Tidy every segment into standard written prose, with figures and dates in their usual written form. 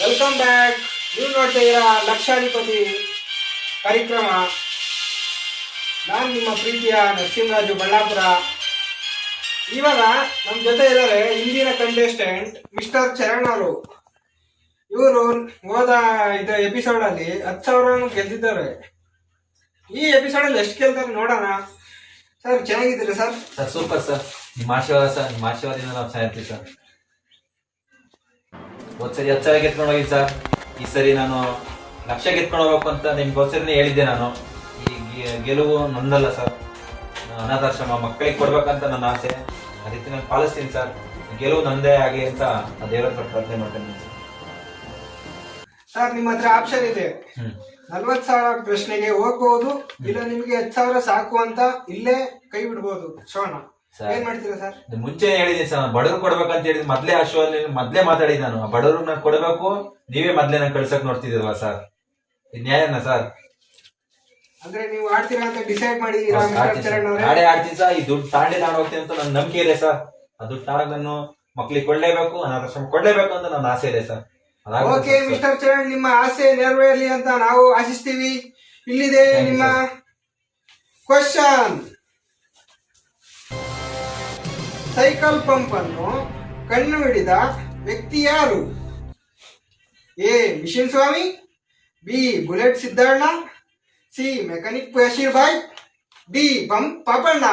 Welcome back. ನೀವು ನೋಡ್ತಾ ಇದ್ದೀರಾ ಲಕ್ಷಾಧಿಪತಿ ಕಾರ್ಯಕ್ರಮ. ನಾನು ನಿಮ್ಮ ಪ್ರೀತಿಯ ನರಸಿಂಹರಾಜು ಬಳ್ಳಾಪುರ. ಇವಾಗ ನಮ್ಮ ಜೊತೆ ಇದ್ದಾರೆ ಇಂದಿನ ಕಂಟೆಸ್ಟೆಂಟ್ ಮಿಸ್ಟರ್ ಚರಣ್ ಅವರು. ಇವರು ಹೋದ ಎಪಿಸೋಡ್ ಅಲ್ಲಿ 10,000 ಗೆದ್ದಿದ್ದಾರೆ. ಈ ಎಪಿಸೋಡ್ ಅಲ್ಲಿ ಎಷ್ಟು ಗೆಲ್ತಾರೆ ನೋಡೋಣ. ಸರ್ ಚೆನ್ನಾಗಿದ್ದೀರಾ ಸರ್? Sir super sir. ನಿಮ್ಮ ಆಶೀರ್ವಾದ ಸರ್, ನಿಮ್ಮ ಆಶೀರ್ವಾದದಿಂದ ನಾವು ಸಾಯ್ತೀವಿ ಸರ್. ಒಂದ್ಸರಿ 10,000 ಗೆತ್ಕೊಂಡು ಹೋಗಿ ಸರ್. ಈ ಸರಿ ನಾನು 1,00,000 ಗೆತ್ಕೊಂಡು ಹೋಗ್ಬೇಕು ಅಂತ ನಿಮ್ಗೆ ಒಂದ್ಸರಿನೇ ಹೇಳಿದ್ದೆ. ನಾನು ಈ ಗೆಲುವು ನಂದಲ್ಲ ಸರ್, ಅನಾಥಾಶ್ರಮ ಮಕ್ಕಳಿಗೆ ಕೊಡ್ಬೇಕಂತ ನನ್ನ ಆಸೆ. ಅದಕ್ಕೆ ನಾನು ಪಾಲಿಸ್ತೀನಿ ಸರ್. ಗೆಲುವು ನಂದೇ ಆಗಲಿ ಅಂತ ದೇವರ ಹತ್ರ ಪ್ರಾರ್ಥನೆ ಮಾಡ್ತೇನೆ ಸರ್. ನಿಮ್ಮ ಹತ್ರ ಆಪ್ಷನ್ ಇದೆ. 40,000 ಪ್ರಶ್ನೆಗೆ ಹೋಗ್ಬಹುದು, ಇಲ್ಲ ನಿಮ್ಗೆ 10,000 ಸಾಕು ಅಂತ ಇಲ್ಲೇ ಕೈ ಬಿಡ್ಬೋದು. ಶೋಣ ಏನ್ ಮಾಡ್ತೀರಾ ಸರ್? ಮುಂಚೆ ಹೇಳಿದೀನಿ ಸರ್, ಬಡವ್ರು ಕೊಡ್ಬೇಕಂತ ಹೇಳಿದ್ ಮೊದ್ಲೇ ಆ ಶೋ ಅಲ್ಲಿ ಮೊದ್ಲೇ ಮಾತಾಡಿದ್ ನಾನು. ಬಡವ್ರು ನಾನು ಕೊಡ್ಬೇಕು, ನೀವೇ ಮೊದ್ಲೇ ನಾನು ಕಳ್ಸಕ್ ನೋಡ್ತಿದ್ದೀರಲ್ವಾ ಸರ್? ಇದು ನ್ಯಾಯನ ಸರ್? ಅಂದ್ರೆ ನೀವು ಆಡ್ತೀರಾ ಅಂತ ಡಿಸೈಡ್ ಮಾಡಿ ಆಡೇ ಆಡ್ತೀನಿ ಸರ್. ಈ ದುಡ್ಡು ತಾಂಡೆ ನಾನು ಹೋಗ್ತೀನಿ ಅಂತ ನನ್ನ ನಂಬಿಕೆ ಇದೆ ಸರ್. ಆ ದುಡ್ಡು ತಾಂಡಕ್ ನಾನು ಮಕ್ಳಿಗೆ ಕೊಡ್ಲೇಬೇಕು, ಅನಾಥಾಶ್ರಮ ಕೊಡ್ಲೇಬೇಕು ಅಂತ ನನ್ನ ಆಸೆ ಇದೆ ಸರ್. ಓಕೆ ಮಿಸ್ಟರ್ ಚರಣ್, ನಿಮ್ಮ ಆಸೆ ನೆರವೇರಲಿ ಅಂತ ನಾವು ಆಶಿಸ್ತೀವಿ. ಇಲ್ಲಿದೆ ನಿಮ್ಮ ಕ್ವಶನ್. ಸೈಕಲ್ ಪಂಪ್ ಅನ್ನು ಕಣ್ಣು ಹಿಡಿದ ವ್ಯಕ್ತಿ ಯಾರು? A mission Swami, B bullet Siddanna, C mechanic Basheer Bhai, D pump Papanna.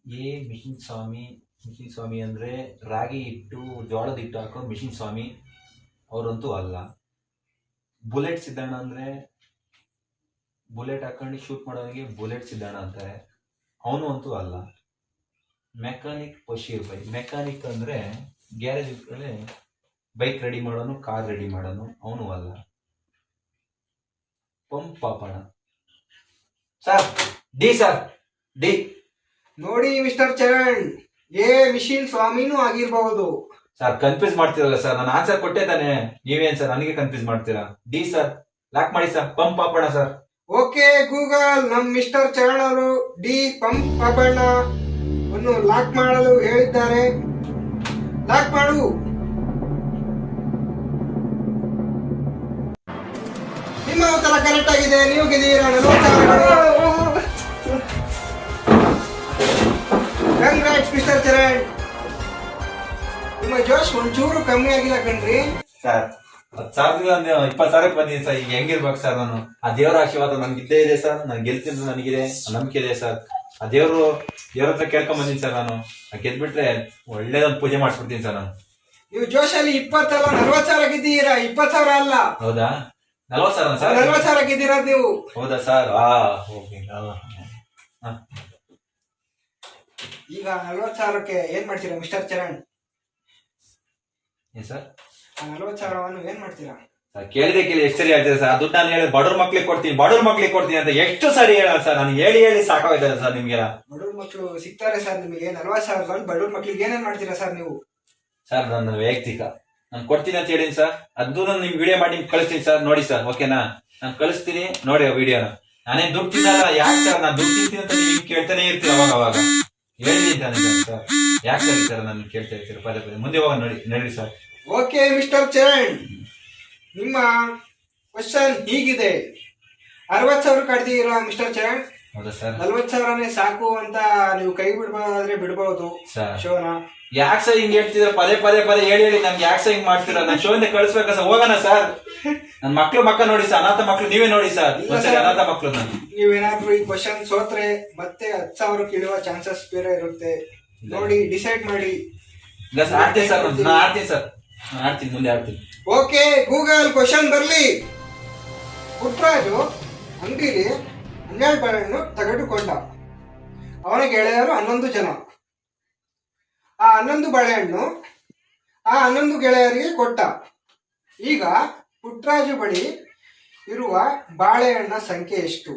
A mission Swami. Mission Swami ಅಂದ್ರೆ ರಾಗಿ ಹಿಟ್ಟು ಜೋಳದ ಹಿಟ್ಟು ಹಾಕೊಂಡು ಮಿಷನ್ ಸ್ವಾಮಿ, ಅವರಂತೂ ಅಲ್ಲ. ಬುಲೆಟ್ ಸಿದ್ದಣ್ಣ ಅಂದ್ರೆ ಬುಲೆಟ್ ಹಾಕೊಂಡು ಶೂಟ್ ಮಾಡೋನಿಗೆ ಬುಲೆಟ್ ಸಿದ್ದಣ್ಣ ಅಂತಾರೆ, ಅವನು ಅಂತೂ ಅಲ್ಲ. ಮೆಕ್ಯಾನಿಕ್ ಬಶೀರ್ ಭಾಯ್, ಮೆಕ್ಯಾನಿಕ್ ಅಂದ್ರೆ ಗ್ಯಾರೇಜ್ ಬೈಕ್ ರೆಡಿ ಮಾಡೋನು, ಕಾರ್ ರೆಡಿ ಮಾಡೋನು, ಅವನು ಅಲ್ಲ. Pump Papanna sir. D sir, D. ನೋಡಿ ಮಿಸ್ಟರ್ ಚರಣ್, ಎ ಮಿಷಿನ್ ಸ್ವಾಮಿನೂ ಆಗಿರಬಹುದು ಸರ್. ಕನ್ಫ್ಯೂಸ್ ಮಾಡ್ತೀರಲ್ಲ ಸರ್, ನಾನು ಆನ್ಸರ್ ಕೊಟ್ಟೆ ತಾನೆ, ನೀವೇನ್ ಸರ್ ನನಗೆ ಕನ್ಫ್ಯೂಸ್ ಮಾಡ್ತೀರಾ? ಡಿ ಸರ್, ಲಾಕ್ ಮಾಡಿ sir, pump Papanna sir. Okay Google, ನಮ್ ಮಿಸ್ಟರ್ ಚರಣ್ ಅವರು ಡಿ ಪಂಪ್ ಪಾಪಣ್ಣ ಅನ್ನು ಲಾಕ್ ಮಾಡಲು ಹೇಳಿದ್ದಾರೆ. ಲಾಕ್ ಮಾಡು. ನಿಮ್ಮ ಉತ್ತರ ಕರೆಕ್ಟ್ ಆಗಿದೆ. ನೀವು ಗೆದ್ದೀರಾ 40,000. Congrats mister Charan. ನಿಮ್ಮ ಜೋಶ್ ಒಂಚೂರು ಕಮ್ಮಿ ಆಗಿಲ್ಲ ಕಣ್ರಿ ಸರ್. 10,000 20,000 ಬಂದಿದೆ ಸರ್. ಈಗ ಹೆಂಗಿರ್ಬೇಕು ಸರ್? ನಾನು ಆ ದೇವರ ಆಶೀರ್ವಾದ ನನ್ಗೆ ಇದ್ದೇ ಇದೆ ಸರ್. ನಾನು ಗೆಲ್ತೀನಿ ನನಗಿದೆ ನಂಬಿಕೆ ಇದೆ ಸರ್. ಆ ದೇವ್ರ ಹತ್ರ ಕೇಳ್ಕೊಂಡ್ ಬಂದೀನಿ ಸರ್. ನಾನು ಗೆದ್ಬಿಟ್ರೆ ಒಳ್ಳೇದೊಂದು ಪೂಜೆ ಮಾಡಿಸ್ಬಿಡ್ತೀನಿ ಸರ್. ನಾನು ನೀವು ಜೋಶಲ್ಲಿ 20 ಅಲ್ಲ 40,000 ಗೆದ್ದೀರಾ. 20,000 ಅಲ್ಲ. ಹೌದಾ? 40,000 ಸರ್? 40,000 ಗೆದ್ದಿರೋದು ನೀವು. ಹೌದಾ ಸರ್? ಈಗ 40,000ಕ್ಕೆ ಏನ್ ಮಾಡ್ತೀರಾ ಮಿಸ್ಟರ್ ಚರಣ್? ಏನ್ ಸರ್? ಆ 40,000ವನ್ನು ಏನ್ ಮಾಡ್ತೀರಾ? ಕೇಳಿದೆ ಎಷ್ಟು ಸರಿ ಹೇಳ್ತೀರಾ ಸರ್? ದುಡ್ಡು ನಾನು ಹೇಳಿ ಬಡವ್ರ ಮಕ್ಳಿಗೆ ಕೊಡ್ತೀನಿ, ಬಡವ್ರ ಮಕ್ಳಿಗೆ ಕೊಡ್ತೀನಿ ಅಂತ ಎಷ್ಟು ಸರಿ ಹೇಳ ಸರ್? ನಾನು ಹೇಳಿ ಸಾಕಾಗೋಯ್ತದೆ ಸರ್ ನಿಮ್ಗೆ. ಬಡವ್ರ ಮಕ್ಳು ಸಿಗ್ತಾರೆ ಸರ್ ನಿಮಗೆ. 40,000 ಬಡವ್ರ ಮಕ್ಳಿಗೆ ಏನೇನ್ ಮಾಡ್ತೀರಾ ಸರ್ ನೀವು? ಸರ್ ನನ್ನ ವೈಯಕ್ತಿಕ ನಾನು ಕೊಡ್ತೀನಿ ಅಂತ ಹೇಳಿನಿ ಸರ್. ಅದು ನಾನು ನಿಮ್ಗೆ ವಿಡಿಯೋ ಮಾಡಿ ಕಳಿಸ್ತೀನಿ ಸರ್, ನೋಡಿ ಸರ್. ಓಕೆನಾ? ನಾನು ಕಳಿಸ್ತೀನಿ, ನೋಡಿ ಆ ವಿಡಿಯೋನ. ನಾನೇನ್ ದುಡ್ಡು ತಿನ್ನಲ್ಲ. ಯಾಕೆ ಸರ್? ನಾನು ದುಡ್ಡು ತಿಂತೀನಿ ಅಂತ ನೀವು ಕೇಳ್ತಾನೆ ಇರ್ತೀರ ಅವಾಗ ಹೇಳಿದ್ದಾನೆ ಸರ್. ಯಾಕೆ ಸರಿ ಸರ್ ನಾನು ಕೇಳ್ತಾ ಇರ್ತೀರ ಪದೇ ಪದೇ? ಮುಂದೆ ಹೋಗ ನೋಡಿ ಸರ್. ಓಕೆ ಮಿಸ್ಟರ್ ಚರಣ್, ನಿಮ್ಮ ಕ್ವಶನ್ ಹೀಗಿದೆ. 60,000 ಕಡ್ದಿರಾ ಮಿಸ್ಟರ್ ಚರಣ್? ಹೌದಾ ಸರ್? 40,000ನೇ ಸಾಕು ಅಂತ ನೀವು ಕೈ ಬಿಡ್ಬೋದಾದ್ರೆ ಬಿಡ್ಬಹುದು ಶೋನ. ಯಾಕೆ ಸರ್ ಹಿಂಗ್ ಹೇಳ್ತಿದ್ರ? ಪದೇ ಹೇಳಿ ನನ್ಗೆ ಯಾಕೆ ಸರ್ ಹಿಂಗ್ ಮಾಡ್ತೀರಾ? ನಾನು ಶೋಯಿಂದ ಕಳಿಸ್ಬೇಕ ಸರ್? ಹೋಗೋಣ ಸರ್. ನನ್ ಮಕ್ಳು ನೋಡಿ ಸರ್, ಅನಾಥ ಮಕ್ಳು ನೀವೇ ನೋಡಿ ಸರ್. ಅನಾಥ ಮಕ್ಳು ನೀವೇನಾದ್ರೂ ಈ ಕ್ವಶನ್ ಸೋತ್ರೆ ಮತ್ತೆ 10,000 ಇಳುವ ಚಾನ್ಸಸ್ ಬೇರೆ ಇರುತ್ತೆ. ನೋಡಿ ಡಿಸೈಡ್ ಮಾಡಿ. ಇಲ್ಲ ಸರ್, ಆಡ್ತೀನಿ ಸರ್. ನಾನು ಆಡ್ತೀನಿ ಸರ್, ನಾನು ಆಡ್ತೀನಿ, ಮುಂದೆ ಆಡ್ತೀನಿ. ಓಕೆ ಗೂಗಲ್, ಕ್ವಶನ್ ಬರ್ಲಿ. ಪುಟ್ರಾಜು ಅಂಗಡಿಲಿ 12 ಬಾಳೆಹಣ್ಣು ತೆಗೆದುಕೊಂಡ. ಅವನ ಗೆಳೆಯರು 11 ಜನ. ಆ 11 ಬಾಳೆಹಣ್ಣು ಆ 11 ಗೆಳೆಯರಿಗೆ ಕೊಟ್ಟ. ಈಗ ಪುಟ್ರಾಜು ಬಳಿ ಇರುವ ಬಾಳೆಹಣ್ಣ ಸಂಖ್ಯೆ ಎಷ್ಟು?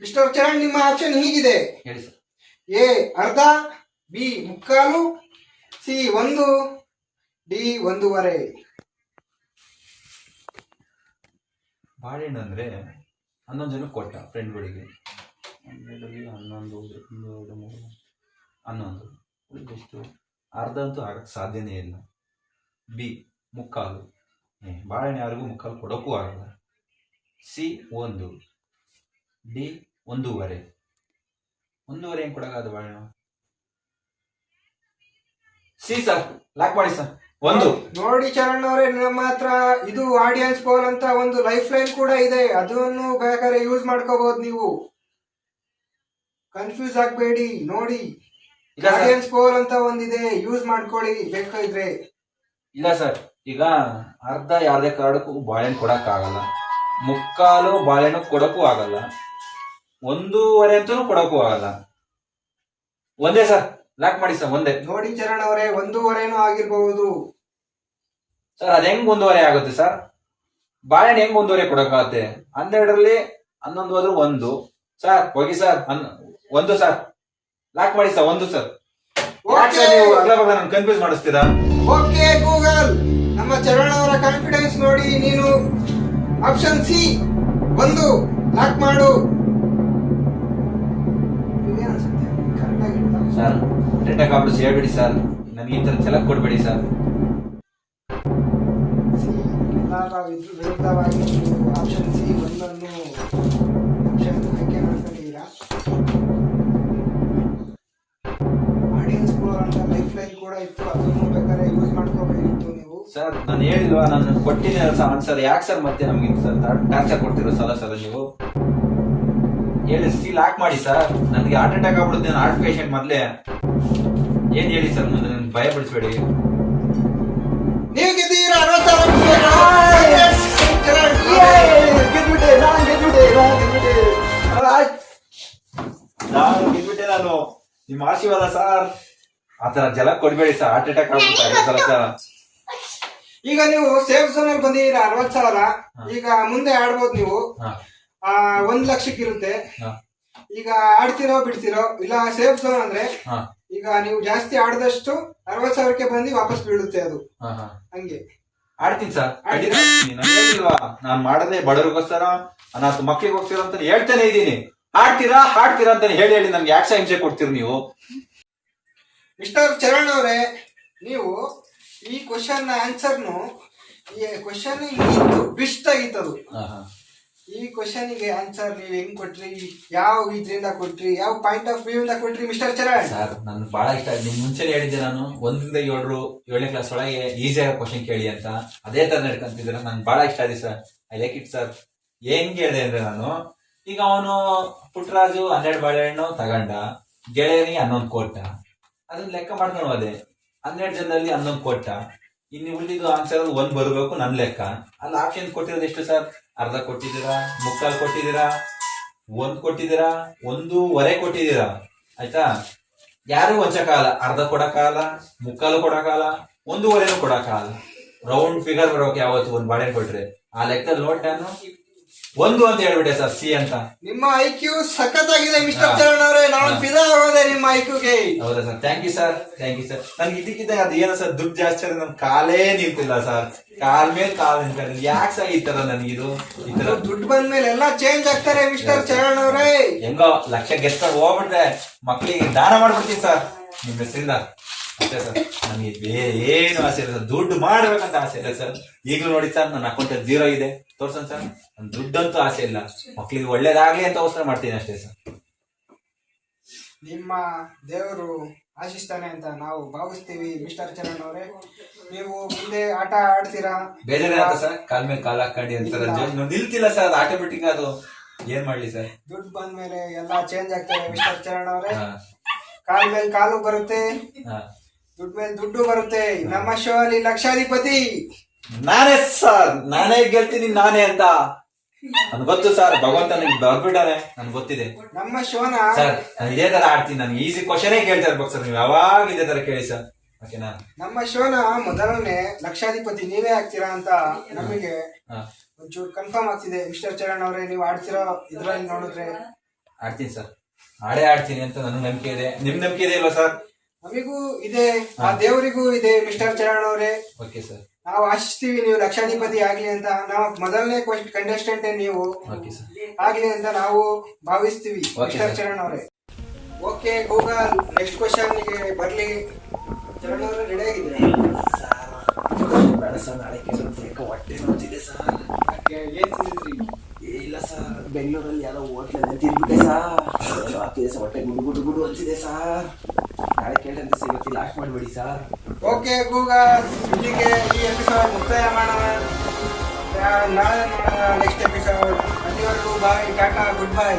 ಮಿಸ್ಟರ್ ಚರಣ್, ನಿಮ್ಮ ಆಪ್ಷನ್ ಹೀಗಿದೆ. ಎ ಅರ್ಧ, ಬಿ ಮುಕ್ಕಾಲು, ಸಿ 1, ಡಿ 1.5. ಬಾಳೆಹಣ್ಣು ಅಂದ್ರೆ 11 ಜನ ಕೊಟ್ಟ ಫ್ರೆಂಡ್ಗಳಿಗೆ. 11 11 ಎಷ್ಟು? ಅರ್ಧ ಅಂತೂ ಆಗಕ್ಕೆ ಸಾಧ್ಯನೇ ಇಲ್ಲ. ಬಿ ಮುಕ್ಕಾಲು. ಬಾಳೆಹಣ್ಣು ಯಾರಿಗೂ ಮುಕ್ಕಾಲು ಕೊಡೋಕ್ಕೂ ಆಗಲ್ಲ. ಸಿ 1. ಡಿ 1.5. 1.5 ಹೆಂಗ್ ಕೊಡೋಕ್ಕಾಗದು ಬಾಳೆಹಣ್ಣು? ಸಿ ಸರ್, ಲಾಕ್ ಮಾಡಿ ಸರ್. 1. ನೋಡಿ ಚರಣ್ ಅವರೇ, ನಮ್ಮ ಹತ್ರ ಇದು ಆಡಿಯನ್ಸ್ ಪೋಲ್ ಅಂತ ಒಂದು ಲೈಫ್ ಲೈನ್ ಕೂಡ ಇದೆ, ಅದನ್ನು ಬೇಕಾದ್ರೆ ಯೂಸ್ ಮಾಡ್ಕೋಬಹುದು ನೀವು. ಕನ್ಫ್ಯೂಸ್ ಆಗ್ಬೇಡಿ. ನೋಡಿ, ಇಲ್ಲ ಸರ್. ಆಡಿಯನ್ಸ್ ಪೋಲ್ ಅಂತ ಒಂದಿದೆ, ಯೂಸ್ ಮಾಡ್ಕೊಳ್ಳಿ ಬೇಕಾದ್ರೆ. ಇಲ್ಲ ಸರ್, ಈಗ ಅರ್ಧ ಯಾರದೇ ಕಾರ್ಡಕ್ಕೂ ಬಾಳೆಹಣ್ಣು ಕೊಡಕ್ ಆಗಲ್ಲ, ಮುಕ್ಕಾಲು ಬಾಳೆಹಣ್ಣು ಕೊಡಕ್ಕೂ ಆಗಲ್ಲ, 1.5 ಅಂತೂ ಕೊಡಕ್ಕೂ ಆಗಲ್ಲ. ಒಂದೇ ಸರ್, ಲಾಕ್ ಮಾಡಿ ಸರ್. ಒಂದೇ. ನೋಡಿ ಚರಣ್ ಅವರೇ, 1.5 ಆಗಿರ್ಬಹುದು ಸರ್. ಅದ್ ಹೆಂಗ್ 1.5 ಆಗುತ್ತೆ ಸರ್? ಬಾಳೆಹಣ್ಣು ಹೆಂಗ್ 1.5 ಕೊಡಕ್ಕಾಗತ್ತೆ? 12ರಲ್ಲಿ 11 ಹೋದ್ರೆ 1 ಸರ್. ಹೋಗಿ ಸರ್, 1 ಸರ್. ಲಾಕ್ ಮಾಡಿ ಸರ್. 1 ಸರ್. ನೀವು ಅಗ್ಲ ಬಗ್ಲ ನನ್ ಕನ್ಫ್ಯೂಸ್ ಮಾಡಿಸ್ತೀರಾ? ಓಕೆ ಗೂಗಲ್, ನಮ್ಮ ಚರಣ್ ಅವರ ಕಾನ್ಫಿಡೆನ್ಸ್ ನೋಡಿ ನೀನು ಆಪ್ಷನ್ ಸಿ 1 ಲಾಕ್ ಮಾಡು. ಸರ್, ಅಟೆಂಡ್ ಕಾಂಪ್ಲೆಕ್ಸ್ ಹೇಳ್ಬೇಡಿ ಸರ್, ನನಗೆ ಈ ತರ ಛಲಕ್ ಕೊಡ್ಬೇಡಿ ಸರ್. ವಿರುದ್ಧವಾಗಿ ಆಪ್ಷನ್ ಸಿ 1 ಆಪ್ಷನ್ ಆಯ್ಕೆ ಮಾಡ್ಕೊಂಡಿದ್ದೀರಾ. ಆಡಿಯನ್ಸ್ ಅಂತ ಲೈಫ್ ಲೈನ್ ಕೂಡ ಇತ್ತು, ಅದನ್ನು ಬೇಕಾದ್ರೆ ಯೂಸ್ ಮಾಡ್ಕೋಬೇಕಿತ್ತು ನೀವು. ಸರ್, ನಾನು ಹೇಳಿಲ್ವಾ, ನಾನು ಕೊಟ್ಟಿದ್ದೆ ಆನ್ಸರ್. ಯಾಕೆ ಸರ್ ಮತ್ತೆ ನಮ್ಗೆ ಸರ್ ಟಾರ್ಚರ್ ಕೊಡ್ತಿರೋ ಸಲ ನೀವು? ಹೇಳಿ, ಸಿ ಲಾಕ್ ಮಾಡಿ ಸರ್. ನನಗೆ ಹಾರ್ಟ್ ಅಟ್ಯಾಕ್ ಆಗ್ಬಿಡುತ್ತೆ, ನಾನು ಹಾರ್ಟ್ ಪೇಷಂಟ್ ಮೊದಲೇ. ಏನ್ ಹೇಳಿ ಸರ್, ಮುಂದೆ ನನ್ಗೆ ಭಯ ಪಡಿಸ್ಬೇಡಿ. ನೀವು ಗೆದ್ದೀರಾ 60,000 ನಾನು ನಿಮ್ಮ ಆಶೀರ್ವಾದ ಸರ್. ಆತರ ಜಲ ಕೊಡ್ಬೇಡಿ ಸರ್, ಹಾರ್ಟ್ ಅಟ್ಯಾಕ್ ಆಗ್ಬಿಡುತ್ತೆ. ಈಗ ನೀವು ಸೇಫ್ ಝೋನ್ ಅಲ್ಲಿ ಬಂದಿದ್ದೀರಾ 60,000. ಈಗ ಮುಂದೆ ಆಡ್ಬೋದು ನೀವು. 1 ಲಕ್ಷಕ್ಕೆ ಇರುತ್ತೆ. ಈಗ ಆಡ್ತಿರೋ ಬಿಡ್ತಿರೋ, ಇಲ್ಲ ಸೇಫ್ ಝೋನ್ ಅಂದ್ರೆ ಈಗ ನೀವು ಜಾಸ್ತಿ ಆಡದಷ್ಟು 60,000ಕ್ಕೆ ಬಂದು ವಾಪಸ್ ಬೀಳುತ್ತೆ ಅದು. ಹಂಗೆ ಆಡ್ತೀನಿ ಸರ್. ಹೇಳಿಲ್ವಾ, ನಾನ್ ಮಾಡದೆ ಬಡವರಿಗೋಸ್ಕರ, ಅನಾಥ ಮಕ್ಕಳಿಗೋಸ್ಕರ ಅಂತ ಹೇಳ್ತಾನೆ ಇದ್ದೀನಿ. ಆಡ್ತೀರಾ ಅಂತಾನೆ ಹೇಳಿ ಹೇಳಿ ನನ್ಗೆ ಯಾಕೆ ಹಿಂಸೆ ಕೊಡ್ತೀರಿ ನೀವು? ಮಿಸ್ಟರ್ ಚರಣ್ ಅವರೇ, ನೀವು ಈ ಕ್ವಶನ್ ಆನ್ಸರ್ನು, ಈ ಕ್ವಶನ್ ಇತ್ತು ಬಿಸ್ಟ್ ಆಗಿತ್ತದು. ಈ ಕ್ವಶನ್ಗೆ ಆನ್ಸರ್ ನೀವು ಹೆಂಗ್ ಕೊಟ್ರಿ, ಯಾವ ಇದ್ರಿಂದ ಕೊಟ್ರಿ, ಯಾವ ಪಾಯಿಂಟ್ ಆಫ್ ವ್ಯೂ ಇಂದ ಕೊಟ್ರಿ ಮಿಸ್ಟರ್ ಚರಣ್? ಸರ್, ನನ್ಗೆ ಬಹಳ ಇಷ್ಟ. ನಿಮ್ ಮುಂಚೆ ಹೇಳಿದ್ದೆ ನಾನು 1ರಿಂದ 7ನೇ ಕ್ಲಾಸ್ ಒಳಗೆ ಈಸಿ ಆಗೋ ಕ್ವಶನ್ ಕೇಳಿ ಅಂತ. ಅದೇ ತರ ನಡ್ಕೊಂತಿದ್ರೆ ನನ್ಗೆ ಬಹಳ ಇಷ್ಟ ಆಗಿದೆ sir. I like it sir. ಹೆಂಗ್ ಹೇಳಿದೆ ಅಂದ್ರೆ, ನಾನು ಈಗ ಅವನು ಪುಟ್ಟರಾಜು 12 ಬಾಳೆಹಣ್ಣು ತಗೊಂಡ, ಗೆಳೆಯನಿಗೆ 11 ಕೊಟ್ಟ. ಅದನ್ನ ಲೆಕ್ಕ ಮಾಡ್ಕೊಂಡು ಹೋದೆ, 12 ಜನದಲ್ಲಿ 11 ಕೊಟ್ಟ. ಇನ್ನು ಉಳಿದಿದ್ದು ಆನ್ಸರ್ 1 ಬರಬೇಕು ನನ್ ಲೆಕ್ಕ. ಅಲ್ಲಿ ಆಪ್ಷನ್ ಕೊಟ್ಟಿರೋದು ಎಷ್ಟು ಸರ್? ಅರ್ಧ ಕೊಟ್ಟಿದ್ದೀರಾ, ಮುಕ್ಕಾಲು ಕೊಟ್ಟಿದ್ದೀರಾ, 1 ಕೊಟ್ಟಿದ್ದೀರಾ, 1.5 ಕೊಟ್ಟಿದ್ದೀರಾ. ಆಯ್ತಾ? ಯಾರು ವಂಚಕಾಲ, ಅರ್ಧ ಕೊಡಕ್ಕಾಗಲ್ಲ, ಮುಕ್ಕಾಲು ಕೊಡಕ್ಕಾಗಲ್ಲ, 1.5 ಕೊಡಕ್ಕಾಗಲ್ಲ. ರೌಂಡ್ ಫಿಗರ್ ಬರೋಕೆ ಯಾವತ್ತು 1 ಬಾಳೆಹಣ್ಣು ಕೊಟ್ರೆ. ಆ ಲೆಕ್ಕದಲ್ಲಿ ನೋಡಿ ನಾನು 1 ಅಂತ ಹೇಳ್ಬಿಟ್ಟೆ ಸರ್, ಸಿ ಅಂತ. ನಿಮ್ಮ ಐಕ್ಯೂ ಸಖತ್ತಾಗಿದೆ ಮಿಸ್ಟರ್ ಚರಣ್ ಅವರೇ, ನಾನು ಫಿದಾ ಆಗೋದೆ ನಿಮ್ಮ ಐಕ್ಯೂಗೆ. ಹೌದಾ ಸರ್? Thank you sir. ನನ್ಗೆ ಇದಕ್ಕಿದ್ದ ಅದು ಏನೋ ಸರ್, ದುಡ್ಡು ಜಾಸ್ತಿ ಆದ್ರೆ ನನ್ ಕಾಲೇ ನಿಂತಿಲ್ಲ ಸರ್. ಕಾಲ್ ಮೇಲೆ ಕಾಲ್ ನಿಂತ. ಯಾಕೆ ಸರ್ ಈ ತರ ನನಗಿದು? ಈ ತರ ದುಡ್ಡು ಬಂದ್ಮೇಲೆ ಎಲ್ಲ ಚೇಂಜ್ ಆಗ್ತಾರೆ ಮಿಸ್ಟರ್ ಚರಣ್ ಅವರೇ. ಹೆಂಗೋ ಲಕ್ಷ ಗೆಸ್ಕೊಂಡು ಹೋಗ್ಬಿಟ್ರೆ ಮಕ್ಳಿಗೆ ದಾನ ಮಾಡ್ಬಿಡ್ತೀನಿ ಸರ್ ನಿಮ್ ಹೆಸರಿಂದ. ಅಷ್ಟೇ ಸರ್, ನನಗೆ ಬೇರೆ ಏನು ಆಸೆ ಇಲ್ಲ ಸರ್. ದುಡ್ಡು ಮಾಡ್ಬೇಕಂತ ಆಸೆ ಇಲ್ಲ ಸರ್. ಈಗಲೂ ನೋಡಿ ಸರ್, ನನ್ನ ಅಕೌಂಟ್ 0 ಇದೆ, ತೋರ್ಸನ್ ಸರ್. ನನ್ ದುಡ್ಡಂತೂ ಆಸೆ ಇಲ್ಲ, ಮಕ್ಳಿಗೆ ಒಳ್ಳೇದಾಗ್ಲಿ ಅಂತ ಅವಸರ ಮಾಡ್ತೀನಿ ಅಷ್ಟೇ ಸರ್. ನಿಮ್ಮ ದೇವರು ಆಶಿಸ್ತಾನೆ ಅಂತ ನಾವು ಭಾವಿಸ್ತೀವಿ ಮಿಸ್ಟರ್ ಚರಣ್ ಅವರೇ. ನೀವು ಮುಂದೆ ಆಟ ಆಡ್ತೀರಾ? ಬೇಜಾರಾಗುತ್ತೆ ಸರ್, ಕಾಲ್ ಮೇಲೆ ಕಾಲ್ ಹಾಕೊಂಡಿ ಅಂತಾರ ನಿಲ್ತಿಲ್ಲ ಸರ್, ಅದು ಆಟೋಮೆಟಿಕ್. ಅದು ಏನ್ ಮಾಡ್ಲಿ ಸರ್? ದುಡ್ಡು ಬಂದ್ಮೇಲೆ ಎಲ್ಲಾ ಚೇಂಜ್ ಆಗ್ತದೆ ಮಿಸ್ಟರ್ ಚರಣ್ ಅವರೇ. ಕಾಲ್ ಮೇಲೆ ಕಾಲು ಬರುತ್ತೆ, ದುಡ್ಡು ಮೇಲೆ ದುಡ್ಡು ಬರುತ್ತೆ. ನಮ್ಮ ಶೋ ಅಲ್ಲಿ ಲಕ್ಷಾಧಿಪತಿ ನಾನೇ ಸರ್. ನಾನೇ ಗೆಲ್ತೀನಿ ನಾನೇ ಅಂತ ನನ್ಗೆ ಗೊತ್ತು ಸರ್. ಭಗವಂತ ನನಗೆ ಬರ್ಬಿಟ್ಟಾನೆ, ನನ್ಗೆ ಗೊತ್ತಿದೆ. ನಮ್ಮ ಶೋನ ಸರ್ ನಾನು ಇದೇ ತರ ಆಡ್ತೀನಿ. ನನಗೆ ಈಸಿ ಕ್ವಶನೇ ಕೇಳ್ತಾ ಇರ್ಬೇಕು ಸರ್, ನೀವು ಯಾವಾಗ ಇದೇ ತರ ಕೇಳಿ ಸರ್, ಓಕೆನಾ? ನಮ್ಮ ಶೋನ ಮೊದಲನೇ ಲಕ್ಷಾಧಿಪತಿ ನೀವೇ ಆಗ್ತೀರಾ ಅಂತ ನಮಗೆ ಒಂಚೂರು ಕನ್ಫರ್ಮ್ ಆಗ್ತಿದೆ ಮಿಸ್ಟರ್ ಚರಣ್ ಅವರೇ. ನೀವು ಆಡ್ತಿರೋ ಇದ್ರಲ್ಲಿ ನೋಡಿದ್ರೆ ಆಡ್ತೀನಿ ಸರ್, ಆಡೇ ಆಡ್ತೀನಿ ಅಂತ ನನಗೆ ನಂಬಿಕೆ ಇದೆ. ನಿಮ್ ನಂಬಿಕೆ ಇದೆ ಇಲ್ವಾ ಸರ್? ನಮಿಗೂ ಇದೆ, ಆ ದೇವರಿಗೂ ಇದೆ ಮಿಸ್ಟರ್ ಚರಣ್ ಅವರೇ. ಓಕೆ ಸರ್, ನಾವು ಆಶಿಸ್ತೀವಿ ನೀವು ಲಕ್ಷಾಧಿಪತಿ ಆಗ್ಲಿ ಅಂತ. ನಾವು ಮೊದಲನೇ ಕಂಟೆಸ್ಟೆಂಟ್ ನೀವು ಆಗ್ಲಿ ಅಂತ ನಾವು ಭಾವಿಸ್ತೀವಿ ಮಿಸ್ಟರ್ ಚರಣ್ ಅವರೇ. ಓಕೆ ಗೂಗಲ್, ನೆಕ್ಸ್ಟ್ ಕ್ವಶನ್ ಗೆ ಬರ್ಲಿ. ಚರಣ್ ಅವರೇ ರೆಡಿ ಆಗಿದ್ದೀರಾ? ಬೆಂಗಳೂರಲ್ಲಿ ಯಾರೋ ಹೋಟ್ಲಲ್ಲಿ ತಿಂದ್ಬಿಟ್ಟೆ ಸಾರ್, ಏನೋ ಆಗ್ತಿದೆ ಸರ್, ಹೊಟ್ಟೆ ಗುಡು ಗುಡು ಗುಡು ಅನ್ಸಿದೆ ಸಾರ್. ನಾಳೆ ಕೇಳಂತೆ ಸರ್, ಇವತ್ತು ಲಾಸ್ಟ್ ಮಾಡಬೇಡಿ ಸರ್. ಓಕೆ ಗೂಗಲ್, ಇಲ್ಲಿಗೆ ಈ ಎಪಿಸೋಡ್ ಮುಕ್ತಾಯ ಮಾಡೋಣ. ನಾಳೆ ನೋಡೋಣ ನೆಕ್ಸ್ಟ್ ಎಪಿಸೋಡ್. ಅಲ್ಲಿವರೆಗೂ ಬಾಯ್, ಟಾಟಾ, ಗುಡ್ ಬೈ.